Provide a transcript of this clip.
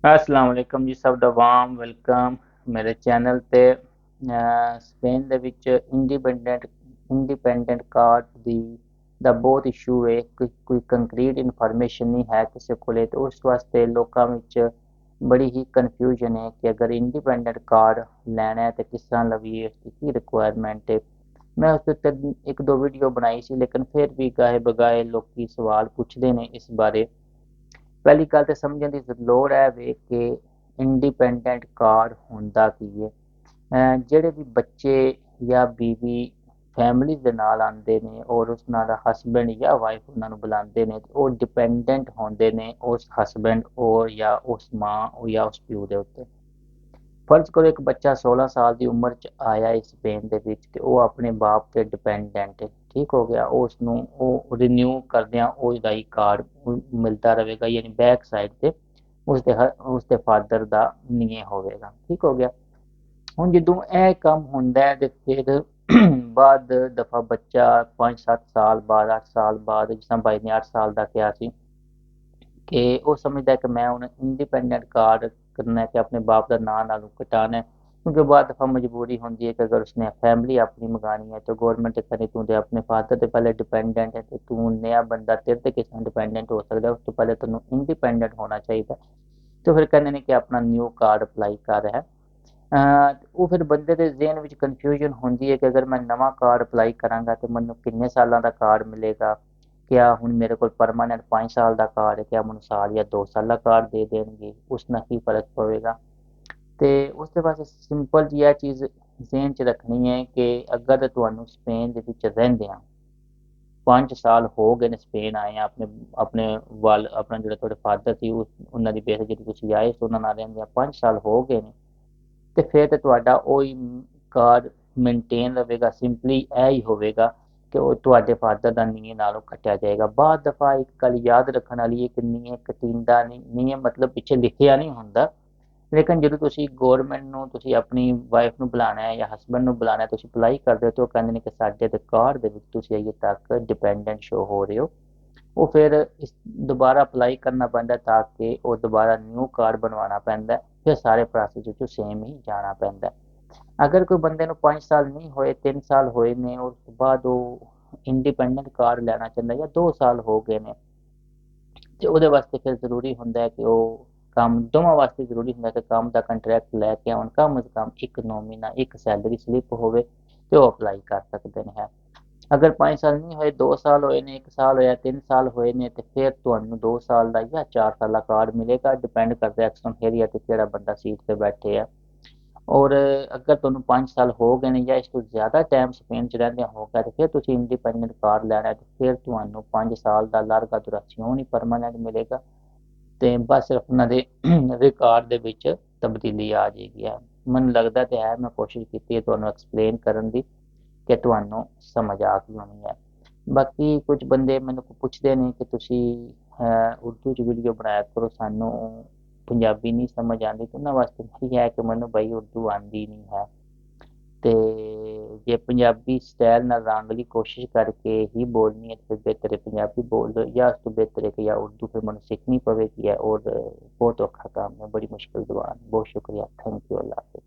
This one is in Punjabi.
अस्सलाम वालेकुम जी, सब ਦਾ ਵਾਮ ਵੈਲਕਮ ਮੇਰੇ ਚੈਨਲ ਤੇ। ਸਪੇਨ ਦੇ ਵਿੱਚ ਇੰਡੀਪੈਂਡੈਂਟ ਕਾਰਡ ਦਾ ਬਹੁਤ ਇਸ਼ੂ ਹੈ। ਕੋਈ ਕੰਕਰੀਟ ਇਨਫੋਰਮੇਸ਼ਨ ਨਹੀਂ ਹੈ ਕਿਸੇ ਕੋਲੇ, ਤੇ ਉਸ ਵਾਸਤੇ ਲੋਕਾਂ ਵਿੱਚ ਬੜੀ ਹੀ ਕਨਫਿਊਜ਼ਨ ਹੈ ਕਿ ਅਗਰ ਇੰਡੀਪੈਂਡੈਂਟ ਕਾਰਡ ਲੈਣਾ ਹੈ ਤੇ ਕਿਸ ਤਰ੍ਹਾਂ ਲਵੀਏ, ਉਸकी ਕੀ ਰਿਕੁਆਇਰਮੈਂਟ ਹੈ। ਮੈਂ ਉਸ ਉੱਤੇ ਇੱਕ ਦੋ ਵੀਡੀਓ ਬਣਾਈ ਸੀ, ਲੇਕਿਨ ਫਿਰ ਵੀ ਗਾਏ ਬਗਾਏ ਲੋਕੀ ਸਵਾਲ ਪੁੱਛਦੇ ਨੇ ਇਸ ਬਾਰੇ। ਪਹਿਲੀ ਗੱਲ ਤੇ ਸਮਝਣ ਦੀ ਲੋੜ ਹੈ ਵੇ ਕਿ ਇੰਡੀਪੈਂਡੈਂਟ ਕਾਰਡ ਹੁੰਦਾ ਕੀ ਹੈ। ਜਿਹੜੇ ਵੀ ਬੱਚੇ ਜਾਂ ਬੀਵੀ ਫੈਮਿਲੀ ਦੇ ਨਾਲ ਆਉਂਦੇ ਨੇ ਔਰ ਉਸ ਨਾਲ ਹਸਬੈਂਡ ਜਾਂ ਵਾਈਫ ਉਹਨਾਂ ਨੂੰ ਬੁਲਾਉਂਦੇ ਨੇ, ਉਹ ਡਿਪੈਂਡੈਂਟ ਹੁੰਦੇ ਨੇ ਉਸ ਹਸਬੈਂਡ ਔਰ ਜਾਂ ਉਸ ਮਾਂ ਜਾਂ ਉਸ ਪਿਓ ਦੇ ਉੱਤੇ। ਫਰਜ਼ ਕਰੋ ਇੱਕ ਬੱਚਾ 16 ਸਾਲ ਦੀ ਉਮਰ 'ਚ ਆਇਆ ਇਸ ਸਪੇਨ ਦੇ ਵਿੱਚ, ਤੇ ਉਹ ਆਪਣੇ ਬਾਪ ਤੇ ਡਿਪੈਂਡੈਂਟ ਹੈ। ਠੀਕ ਹੋ ਗਿਆ, ਉਸ ਨੂੰ ਉਹ ਰੀਨਿਊ ਕਰਦਿਆਂ ਉਹਦਾ ਹੀ ਕਾਰਡ ਮਿਲਦਾ ਰਹੇਗਾ, ਯਾਨੀ ਬੈਕ ਸਾਈਡ ਤੇ ਉਸਦੇ ਫਾਦਰ ਦਾ ਨਹੀਂ ਹੋਵੇਗਾ। ਠੀਕ ਹੋ ਗਿਆ। ਹੁਣ ਜਦੋਂ ਇਹ ਕੰਮ ਹੁੰਦਾ ਹੈ ਤੇ ਫਿਰ ਬਾਅਦ ਦਫਾ ਬੱਚਾ 5-7 ਸਾਲ ਬਾਅਦ, 8 ਸਾਲ ਬਾਅਦ, ਜਿਸ ਤਰ੍ਹਾਂ ਬਾਈ ਨੇ 8 ਸਾਲ ਦਾ ਕਿਹਾ ਸੀ, ਕਿ ਉਹ ਸਮਝਦਾ ਕਿ ਮੈਂ ਹੁਣ ਇੰਡੀਪੈਂਡੈਂਟ ਕਾਰਡ करना है कि अपने बाप का नाम नालों कटाना है, क्योंकि बाद दफ़ा मजबूरी होती है कि अगर उसने फैमिली अपनी मंगानी है तो गवर्नमेंट कहनी तू तो अपने फादर से पहले डिपेंडेंट है, तो तू नया बंदा तेरे ते किस डिपेंडेंट हो सकता है, उस तो पहले तेन इंडिपेंडेंट होना चाहिए। तो फिर कहते हैं कि अपना न्यू कार्ड अप्लाई कर है। ਉਹ ਫਿਰ ਬੰਦੇ ਦੇ ਜ਼ਿਹਨ ਵਿੱਚ ਕਨਫਿਊਜ਼ਨ ਹੁੰਦੀ ਹੈ ਕਿ ਅਗਰ ਮੈਂ ਨਵਾਂ ਕਾਰਡ ਅਪਲਾਈ ਕਰਾਂਗਾ ਤੇ ਮੈਨੂੰ ਕਿੰਨੇ ਸਾਲਾਂ ਦਾ ਕਾਰਡ ਮਿਲੇਗਾ। ਕਿਆ ਹੁਣ ਮੇਰੇ ਕੋਲ ਪਰਮਾਨੈਂਟ 5 ਸਾਲ ਦਾ ਕਾਰਡ ਹੈ, ਕਿਆ ਮੈਨੂੰ ਸਾਲ ਜਾਂ 2 ਸਾਲ ਦਾ ਕਾਰਡ ਦੇ ਦੇਣਗੇ, ਉਸ ਨਾਲ ਕੀ ਫਰਕ ਪਵੇਗਾ। ਤੇ ਉਸ ਦੇ ਵਾਸਤੇ ਸਿੰਪਲ ਜੀ ਇਹ ਚੀਜ਼ ਜ਼ਿਹਨ 'ਚ ਰੱਖਣੀ ਹੈ ਕਿ ਅਗਰ ਤੁਹਾਨੂੰ ਸਪੇਨ ਦੇ ਵਿੱਚ ਰਹਿੰਦੇ ਆ 5 ਸਾਲ ਹੋ ਗਏ ਨੇ, ਸਪੇਨ ਆਏ ਆ, ਆਪਣਾ ਜਿਹੜਾ ਤੁਹਾਡੇ ਫਾਦਰ ਸੀ ਉਹਨਾਂ ਦੀ ਬੇਸ ਜਿਹੜੀ ਤੁਸੀਂ ਆਏ ਸੀ ਉਹਨਾਂ ਨਾਲ ਰਹਿੰਦੇ ਆ 5 ਸਾਲ ਹੋ ਗਏ ਨੇ, ਤੇ ਫਿਰ ਤੇ ਤੁਹਾਡਾ ਉਹੀ ਕਾਰਡ ਮੇਨਟੇਨ ਰਹੇਗਾ। ਸਿੰਪਲੀ ਇਹ ਹੀ ਹੋਵੇਗਾ ਕਿ ਉਹ ਤੁਹਾਡੇ ਫਾਦਰ ਦਾ ਨੀਏ ਨਾਲੋਂ ਕੱਟਿਆ ਜਾਏਗਾ। ਬਾਅਦ ਦਫਾ ਇੱਕ ਗੱਲ ਯਾਦ ਰੱਖਣ ਵਾਲੀ ਹੈ ਕਿ ਨੀਏ ਕਟਿੰਦਾ ਨਹੀਂ, ਨੀਏ ਮਤਲਬ ਪਿੱਛੇ ਲਿਖਿਆ ਨਹੀਂ ਹੁੰਦਾ, ਲੇਕਿਨ ਜਦੋਂ ਤੁਸੀਂ ਗੌਰਮੈਂਟ ਨੂੰ ਤੁਸੀਂ ਆਪਣੀ ਵਾਈਫ ਨੂੰ ਬੁਲਾਉਣਾ ਹੈ ਜਾਂ ਹਸਬੈਂਡ ਨੂੰ ਬੁਲਾਉਣਾ ਹੈ, ਤੁਸੀਂ ਅਪਲਾਈ ਕਰਦੇ ਹੋ, ਤੇ ਉਹ ਕਹਿੰਦੇ ਨੇ ਕਿ ਸਾਡੇ ਤੇ ਕਾਰਡ ਦੇ ਵਿੱਚ ਤੁਸੀਂ ਅਜੇ ਤੱਕ ਡਿਪੈਂਡੈਂਟ ਸ਼ੋ ਹੋ ਰਹੇ ਹੋ। ਉਹ ਫਿਰ ਇਸ ਦੁਬਾਰਾ ਅਪਲਾਈ ਕਰਨਾ ਪੈਂਦਾ ਤਾਂ ਕਿ ਉਹ ਦੁਬਾਰਾ ਨਿਊ ਕਾਰਡ ਬਣਵਾਉਣਾ ਪੈਂਦਾ, ਫਿਰ ਸਾਰੇ ਪ੍ਰੋਸੈਸ ਵਿੱਚੋਂ ਸੇਮ ਹੀ ਜਾਣਾ ਪੈਂਦਾ। ਅਗਰ ਕੋਈ ਬੰਦੇ ਨੂੰ 5 ਸਾਲ ਨਹੀਂ ਹੋਏ, 3 ਸਾਲ ਹੋਏ ਨੇ, ਉਸ ਤੋਂ ਬਾਅਦ ਉਹ ਇੰਡੀਪੈਂਡੈਂਟ ਕਾਰਡ ਲੈਣਾ ਚਾਹੁੰਦਾ ਜਾਂ 2 ਸਾਲ ਹੋ ਗਏ ਨੇ, ਤੇ ਉਹਦੇ ਵਾਸਤੇ ਫਿਰ ਜ਼ਰੂਰੀ ਹੁੰਦਾ ਹੈ ਕਿ ਉਹ ਕੰਮ ਦੋਵਾਂ ਵਾਸਤੇ ਜ਼ਰੂਰੀ ਹੁੰਦਾ ਕਿ ਕੰਮ ਦਾ ਕੰਟਰੈਕਟ ਲੈ ਕੇ ਆਉਣ, ਕਮ ਅਜ਼ ਕਮ ਇੱਕ ਨੋਮੀਨਾ ਇੱਕ ਸੈਲਰੀ ਸਲਿੱਪ ਹੋਵੇ, ਤੇ ਉਹ ਅਪਲਾਈ ਕਰ ਸਕਦੇ ਨੇ ਹੈ। ਅਗਰ 5 ਸਾਲ ਨਹੀਂ ਹੋਏ, 2 ਸਾਲ ਹੋਏ ਨੇ, 1 ਸਾਲ ਹੋਇਆ, 3 ਸਾਲ ਹੋਏ ਨੇ, ਤੇ ਫਿਰ ਤੁਹਾਨੂੰ 2 ਸਾਲ ਦਾ ਜਾਂ 4 ਸਾਲ ਦਾ ਕਾਰਡ ਮਿਲੇਗਾ, ਡਿਪੈਂਡ ਕਰਦਾ ਐਕਸਟਰਨ ਏਰੀਆ ਤੇ ਕਿਹੜਾ ਬੰਦਾ ਸੀਟ ਤੇ ਬੈਠੇ ਆ। ਔਰ ਅਗਰ ਤੁਹਾਨੂੰ 5 ਸਾਲ ਹੋ ਗਏ ਨੇ ਜਾਂ ਇਸ ਤੋਂ ਜ਼ਿਆਦਾ ਟਾਈਮ ਸਪੇਨ 'ਚ ਰਹਿੰਦੇ ਹੋਗਾ, ਤੇ ਫਿਰ ਤੁਸੀਂ ਇੰਡੀਪੈਂਡੈਂਟ ਕਾਰਡ ਲੈਣਾ, ਤੇ ਫਿਰ ਤੁਹਾਨੂੰ 5 ਸਾਲ ਦਾ ਲਾਰਗਾ ਦੂਰਾਸੀਓਨ ਹੀ ਪਰਮਾਨੈਂਟ ਮਿਲੇਗਾ, ਤੇ ਬਸ ਸਿਰਫ ਉਹਨਾਂ ਦੇ ਰਿਕਾਰਡ ਦੇ ਵਿੱਚ ਤਬਦੀਲੀ ਆ ਜਾਏਗੀ। ਹੈ ਮੈਨੂੰ ਲੱਗਦਾ ਤੇ ਹੈ, ਮੈਂ ਕੋਸ਼ਿਸ਼ ਕੀਤੀ ਹੈ ਤੁਹਾਨੂੰ ਐਕਸਪਲੇਨ ਕਰਨ ਦੀ ਕਿ ਤੁਹਾਨੂੰ ਸਮਝ ਆ ਗਈ ਹੋਣੀ ਹੈ। ਬਾਕੀ ਕੁਝ ਬੰਦੇ ਮੈਨੂੰ ਪੁੱਛਦੇ ਨੇ ਕਿ ਤੁਸੀਂ ਉਰਦੂ 'ਚ ਵੀਡੀਓ ਬਣਾਇਆ ਕਰੋ, ਸਾਨੂੰ ਪੰਜਾਬੀ ਨਹੀਂ ਸਮਝ ਆਉਂਦੀ, ਤੇ ਉਹਨਾਂ ਵਾਸਤੇ ਕੀ ਹੈ ਕਿ ਮੈਨੂੰ ਬਈ ਉਰਦੂ ਆਉਂਦੀ ਨਹੀਂ ਹੈ, ਤੇ ਜੇ ਪੰਜਾਬੀ ਸਟਾਈਲ ਨਾਲ ਰੰਗਲੀ ਕੋਸ਼ਿਸ਼ ਕਰਕੇ ਹੀ ਬੋਲਣੀ ਹੈ ਤੇ ਬਿਹਤਰ ਹੈ ਪੰਜਾਬੀ ਬੋਲ ਲਓ, ਜਾਂ ਉਸ ਤੋਂ ਬਿਹਤਰ ਹੈ ਕਿ ਜਾਂ ਉਰਦੂ ਫਿਰ ਮੈਨੂੰ ਸਿੱਖਣੀ ਪਵੇਗੀ ਹੈ, ਔਰ ਬਹੁਤ ਔਖਾ ਕੰਮ ਹੈ, ਬੜੀ ਮੁਸ਼ਕਿਲ ਜ਼ੁਬਾਨ। ਬਹੁਤ ਸ਼ੁਕਰੀਆ, ਥੈਂਕ ਯੂ, ਅੱਲਾ ਹਾਫਿਜ਼।